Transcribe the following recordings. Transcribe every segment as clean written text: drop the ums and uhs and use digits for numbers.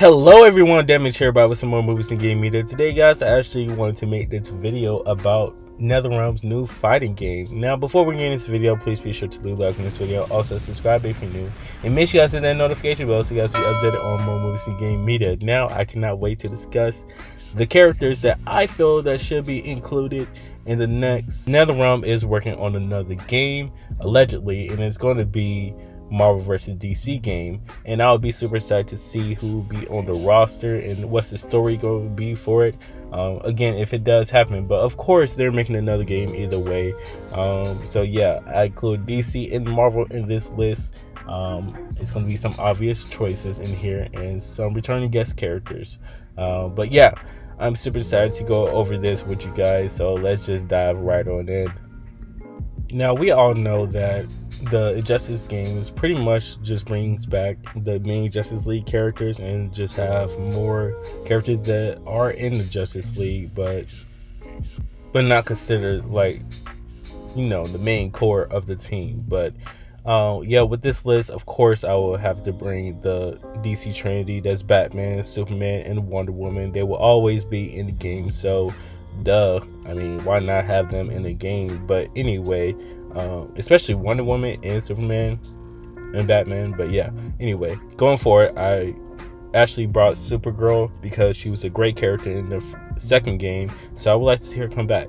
Hello everyone, Damage here about with some more movies and game media. Today guys, I actually wanted to make this video about NetherRealm's new fighting game. Now before we get into this video, please be sure to leave a like on this video. Also subscribe if you're new. And make sure you guys hit that notification bell so you guys will be updated on more movies and game media. Now I cannot wait to discuss the characters that I feel that should be included in the next. NetherRealm is working on another game, allegedly, and it's going to be Marvel vs. DC game, and I'll be super excited to see who will be on the roster and what's the story going to be for it. Again, if it does happen, but of course they're making another game either way. So yeah, I include DC and Marvel in this list. It's going to be some obvious choices in here and some returning guest characters. But yeah, I'm super excited to go over this with you guys. So let's just dive right on in. Now we all know that the Justice games pretty much just brings back the main Justice League characters and just have more characters that are in the Justice League but not considered, like, you know, the main core of the team. But yeah, with this list, of course I will have to bring the DC Trinity. That's Batman, Superman, and Wonder Woman. They will always be in the game, so duh, I mean, why not have them in the game? But anyway, especially Wonder Woman and Superman and Batman. But yeah, anyway, going forward, I actually brought Supergirl because she was a great character in the second game, so I would like to see her come back.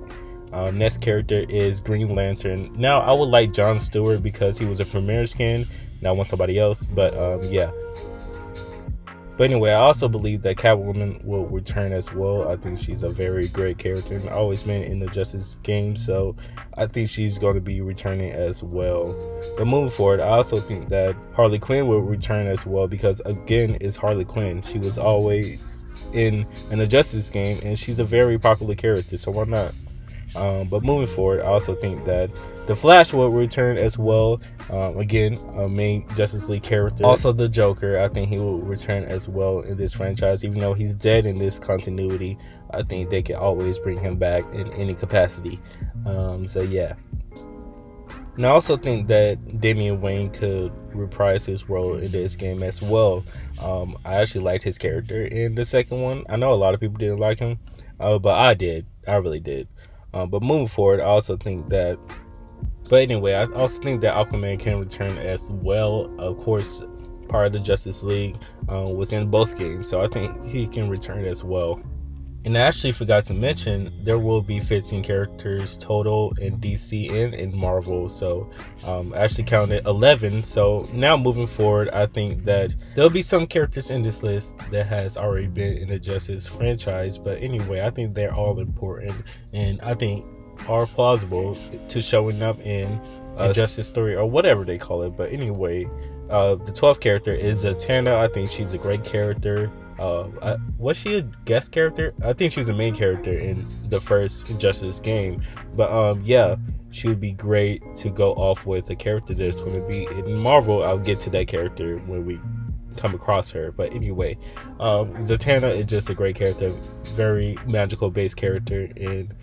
Next character is Green Lantern. Now I would like John Stewart because he was a premiere skin, and I want somebody else, but yeah. But anyway, I also believe that Catwoman will return as well. I think she's a very great character and always been in the Justice game, so I think she's going to be returning as well. But moving forward, I also think that Harley Quinn will return as well because, again, it's Harley Quinn. She was always in the Justice game and she's a very popular character, so why not? But moving forward, I also think that the Flash will return as well. Again, a main Justice League character. Also, the Joker, I think he will return as well in this franchise. Even though he's dead in this continuity, I think they can always bring him back in any capacity. So yeah. And I also think that Damian Wayne could reprise his role in this game as well. I actually liked his character in the second one. I know a lot of people didn't like him, but I did. I really did. But moving forward, I also think that, but anyway, I also think that Aquaman can return as well. Of course, part of the Justice League was in both games, so I think he can return as well. And I actually forgot to mention, there will be 15 characters total in DC and in Marvel, so I actually counted 11. So now moving forward, I think that there'll be some characters in this list that has already been in the Justice franchise, but anyway, I think they're all important and I think are plausible to showing up in a Justice story or whatever they call it. But anyway, the 12th character is Zatanna. I think she's a great character. Was she a guest character? I think she was the main character in the first Justice game, but yeah, she would be great to go off with a character that's going to be in Marvel. I'll get to that character when we come across her. But anyway, Zatanna is just a great character, very magical based character, and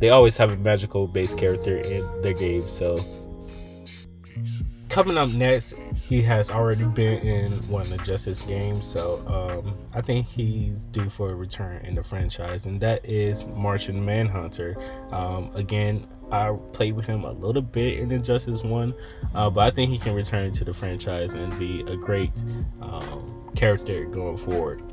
they always have a magical based character in their games. So coming up next, he has already been in one of the Justice games, so I think he's due for a return in the franchise, and that is Martian Manhunter. Again, I played with him a little bit in the Justice one, but I think he can return to the franchise and be a great character going forward.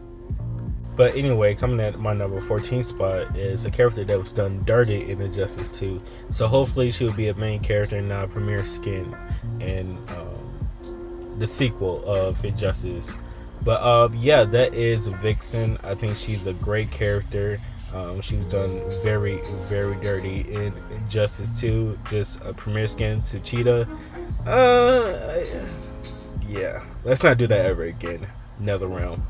But anyway, coming at my number 14 spot is a character that was done dirty in the Justice 2. So hopefully she will be a main character and not a premiere skin in the sequel of Injustice. But yeah, that is Vixen. I think she's a great character. She was done very, very dirty in Injustice 2. Just a premiere skin to Cheetah. Yeah, let's not do that ever again. NetherRealm.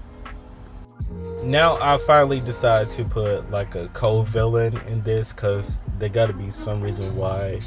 Now I finally decided to put like a co-villain in this because there got to be some reason why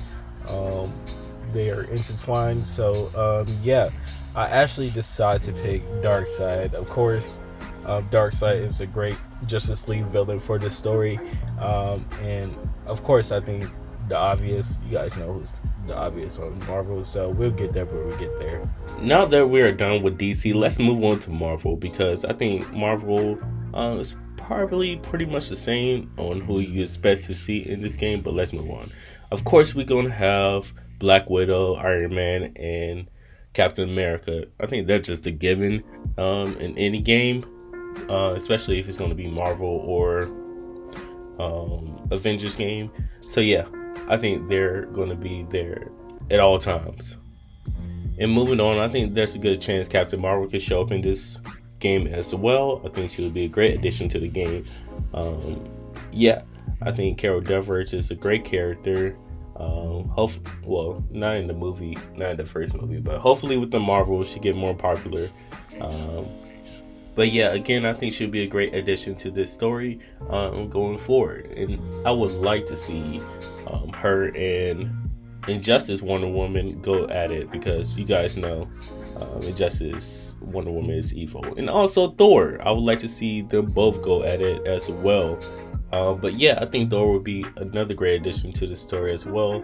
they are intertwined. So yeah, I actually decided to pick Darkseid. Of course, Darkseid is a great Justice League villain for this story, and of course I think the obvious, you guys know who's the obvious on Marvel, so we'll get there when we get there. Now that we are done with DC, let's move on to Marvel, because I think Marvel is probably pretty much the same on who you expect to see in this game, but let's move on. Of course, we're going to have Black Widow, Iron Man, and Captain America. I think that's just a given in any game, especially if it's going to be Marvel or Avengers game. So yeah, I think they're going to be there at all times. And moving on, I think there's a good chance Captain Marvel could show up in this game as well. I think she would be a great addition to the game. Yeah, I think Carol Danvers is a great character. Well, not in the movie, not in the first movie, but hopefully with the Marvel she get more popular. But yeah, again, I think she'll be a great addition to this story going forward. And I would like to see her and Injustice Wonder Woman go at it, because you guys know Injustice Wonder Woman is evil. And also Thor, I would like to see them both go at it as well. But yeah, I think Thor would be another great addition to the story as well,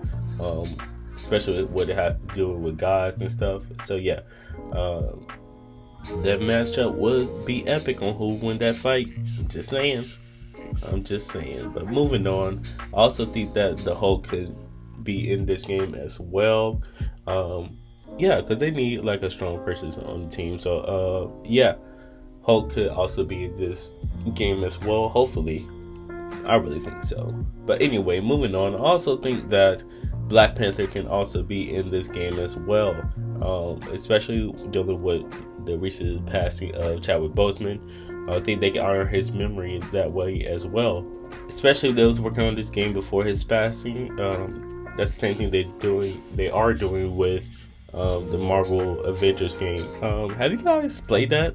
especially what it has to do with gods and stuff. So yeah, that matchup would be epic on who win that fight. I'm just saying. But moving on, I also think that the Hulk could be in this game as well. Yeah, because they need like a strong person on the team. So yeah, Hulk could also be in this game as well, hopefully. I really think so. But anyway, moving on, I also think that Black Panther can also be in this game as well, especially dealing with the recent passing of Chadwick Boseman. I think they can honor his memory that way as well, especially those working on this game before his passing. That's the same thing they are doing with the Marvel Avengers game. Have you guys played that?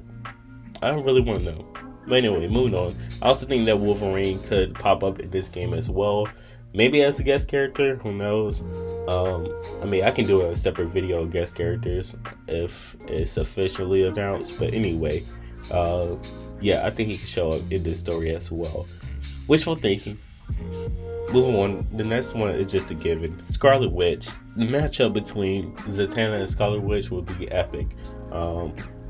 I don't really want to know. But anyway, moving on. I also think that Wolverine could pop up in this game as well. Maybe as a guest character, who knows? I mean, I can do a separate video of guest characters if it's officially announced. But anyway, yeah, I think he can show up in this story as well. Wishful thinking. Moving on, the next one is just a given. Scarlet Witch. The matchup between Zatanna and Scarlet Witch will be epic.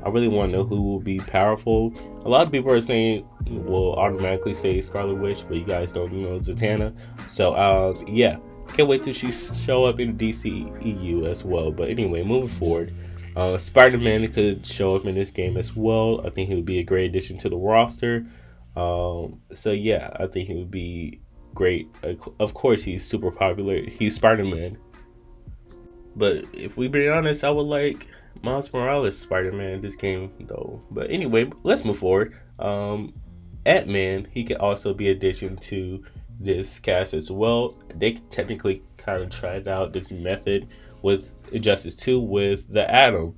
I really want to know who will be powerful. A lot of people are saying, will automatically say Scarlet Witch, but you guys don't know Zatanna. So yeah, can't wait till she show up in DCEU as well. But anyway, moving forward, Spider-Man could show up in this game as well. I think he would be a great addition to the roster. So yeah, I think he would be great. Of course, he's super popular. He's Spider-Man. But if we be honest, I would like Miles Morales Spider-Man in this game though. But anyway, let's move forward. Ant-Man, he could also be addition to this cast as well. They technically kind of tried out this method with Injustice 2 with the Atom.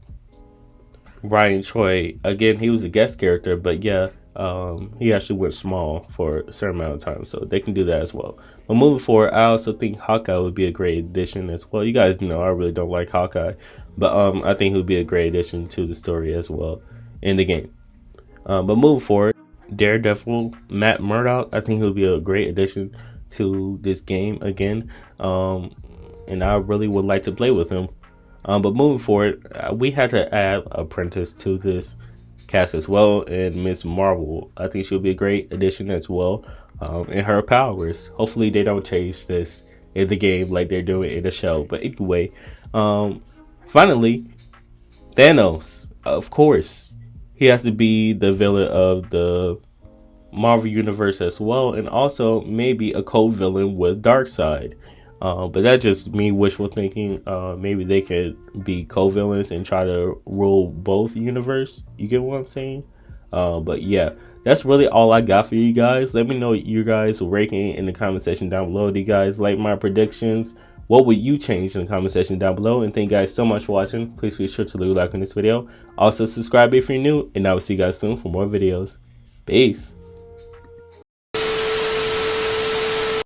Ryan Choi, again, he was a guest character, but yeah, he actually went small for a certain amount of time, so they can do that as well. But moving forward, I also think Hawkeye would be a great addition as well. You guys know I really don't like Hawkeye, but I think he would be a great addition to the story as well in the game. But moving forward, Daredevil, Matt Murdock, I think he'll be a great addition to this game again, and I really would like to play with him. But moving forward, we had to add Apprentice to this cast as well, and Miss Marvel, I think she'll be a great addition as well, and her powers. Hopefully they don't change this in the game like they're doing in the show. But anyway, finally, Thanos. Of course, he has to be the villain of the Marvel Universe as well, and also maybe a co-villain with Darkseid. But that's just me wishful thinking. Maybe they could be co-villains and try to rule both universe. You get what I'm saying? But yeah, that's really all I got for you guys. Let me know you guys ranking in the comment section down below. Do you guys like my predictions? What would you change in the comment section down below? And thank you guys so much for watching. Please be sure to leave a like on this video. Also subscribe if you're new, and I will see you guys soon for more videos. Peace.